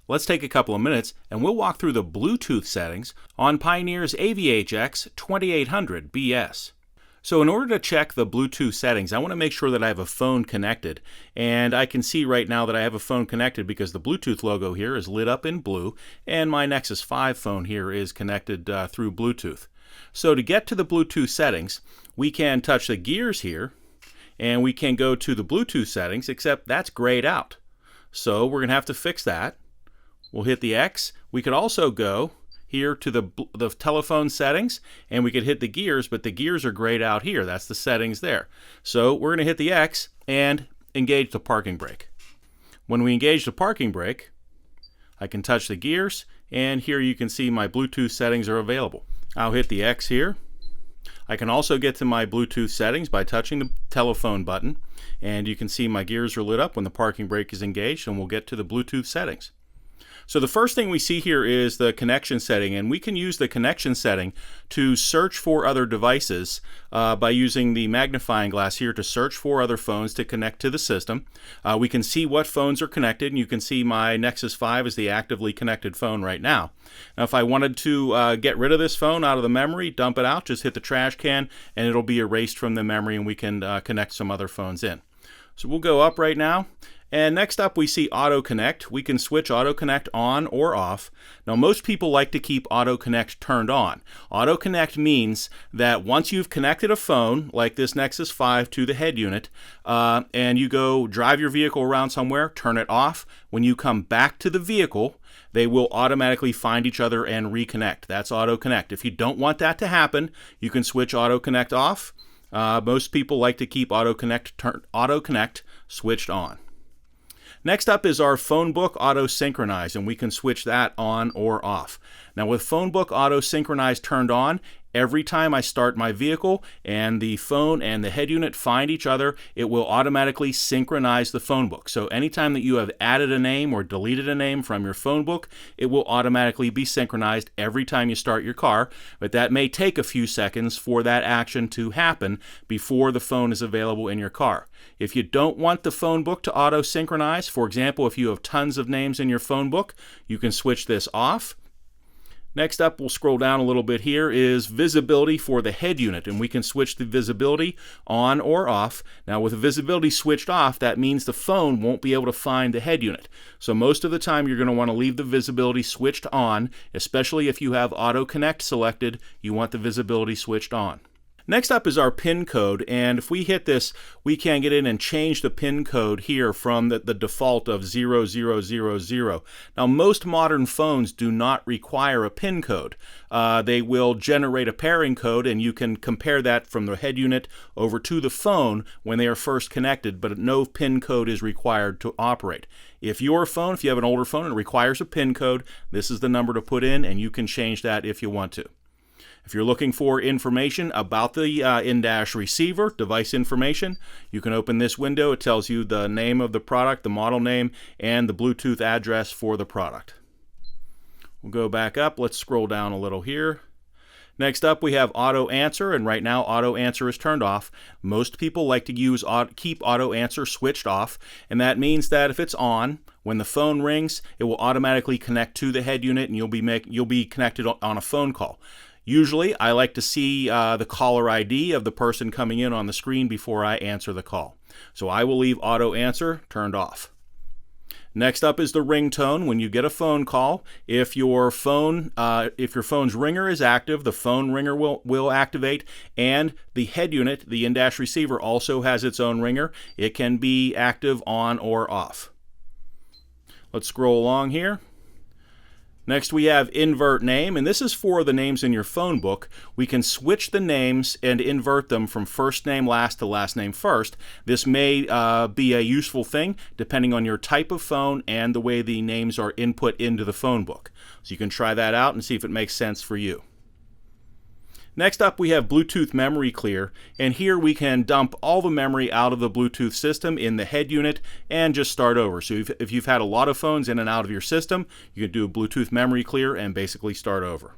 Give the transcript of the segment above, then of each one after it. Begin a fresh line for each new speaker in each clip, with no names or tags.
Let's take a couple of minutes and we'll walk through the Bluetooth settings on Pioneer's AVH-X2800BS. So in order to check the Bluetooth settings, I want to make sure that I have a phone connected. And I can see right now that I have a phone connected because the Bluetooth logo here is lit up in blue, and my Nexus 5 phone here is connected through Bluetooth. So to get to the Bluetooth settings, we can touch the gears here, and we can go to the Bluetooth settings, except that's grayed out. So we're going to have to fix that. We'll hit the X. We could also go here to the telephone settings, and we could hit the gears, but the gears are grayed out here. That's the settings there. So we're going to hit the X and engage the parking brake. When we engage the parking brake, I can touch the gears, and here you can see my Bluetooth settings are available. I'll hit the X here. I can also get to my Bluetooth settings by touching the telephone button, and you can see my gears are lit up when the parking brake is engaged, and we'll get to the Bluetooth settings. So the first thing we see here is the connection setting, and we can use the connection setting to search for other devices by using the magnifying glass here to search for other phones to connect to the system. We can see what phones are connected, and you can see my Nexus 5 is the actively connected phone right now. Now if I wanted to get rid of this phone out of the memory, dump it out, just hit the trash can, and it'll be erased from the memory, and we can connect some other phones in. So we'll go up right now. And next up we see Auto Connect. We can switch Auto Connect on or off. Now most people like to keep Auto Connect turned on. Auto Connect means that once you've connected a phone, like this Nexus 5 to the head unit, and you go drive your vehicle around somewhere, turn it off. When you come back to the vehicle, they will automatically find each other and reconnect. That's Auto Connect. If you don't want that to happen, you can switch Auto Connect off. Most people like to keep Auto Connect switched on. Next up is our Phonebook Auto Synchronize, and we can switch that on or off. Now with Phonebook Auto Synchronize turned on, every time I start my vehicle and the phone and the head unit find each other, it will automatically synchronize the phonebook. So anytime that you have added a name or deleted a name from your phonebook, it will automatically be synchronized every time you start your car, but that may take a few seconds for that action to happen before the phone is available in your car. If you don't want the phonebook to auto synchronize, for example, if you have tons of names in your phonebook, you can switch this off. Next up, we'll scroll down a little bit here, is visibility for the head unit, and we can switch the visibility on or off. Now with the visibility switched off, that means the phone won't be able to find the head unit. So most of the time you're going to want to leave the visibility switched on, especially if you have Auto Connect selected, you want the visibility switched on. Next up is our PIN code, and if we hit this, we can get in and change the PIN code here from the default of 0000. Now most modern phones do not require a PIN code. They will generate a pairing code, and you can compare that from the head unit over to the phone when they are first connected, but no PIN code is required to operate. If your phone, if you have an older phone and it requires a PIN code, this is the number to put in, and you can change that if you want to. If you're looking for information about the in-dash receiver, device information, you can open this window. It tells you the name of the product, the model name, and the Bluetooth address for the product. We'll go back up. Let's scroll down a little here. Next up, we have Auto Answer, and right now Auto Answer is turned off. Most people like to keep Auto Answer switched off, and that means that if it's on, when the phone rings, it will automatically connect to the head unit, and you'll be connected on a phone call. Usually, I like to see the caller ID of the person coming in on the screen before I answer the call. So I will leave Auto Answer turned off. Next up is the ringtone. When you get a phone call, if your phone's ringer is active, the phone ringer will activate, and the head unit, the in-dash receiver, also has its own ringer. It can be active on or off. Let's scroll along here. Next we have Invert Name, and this is for the names in your phone book. We can switch the names and invert them from first name last to last name first. This may be a useful thing depending on your type of phone and the way the names are input into the phone book. So you can try that out and see if it makes sense for you. Next up we have Bluetooth Memory Clear, and here we can dump all the memory out of the Bluetooth system in the head unit and just start over. So if you've had a lot of phones in and out of your system, you can do a Bluetooth Memory Clear and basically start over.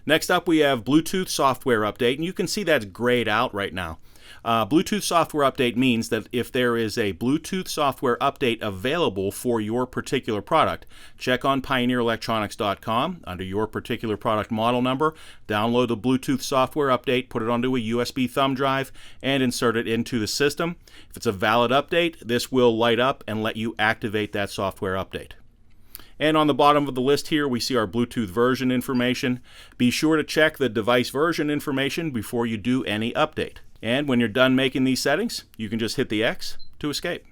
Next up we have Bluetooth Software Update, and you can see that's grayed out right now. Bluetooth software update means that if there is a Bluetooth software update available for your particular product, check on pioneerelectronics.com under your particular product model number, download the Bluetooth software update, put it onto a USB thumb drive, and insert it into the system. If it's a valid update, this will light up and let you activate that software update. And on the bottom of the list here, we see our Bluetooth version information. Be sure to check the device version information before you do any update. And when you're done making these settings, you can just hit the X to escape.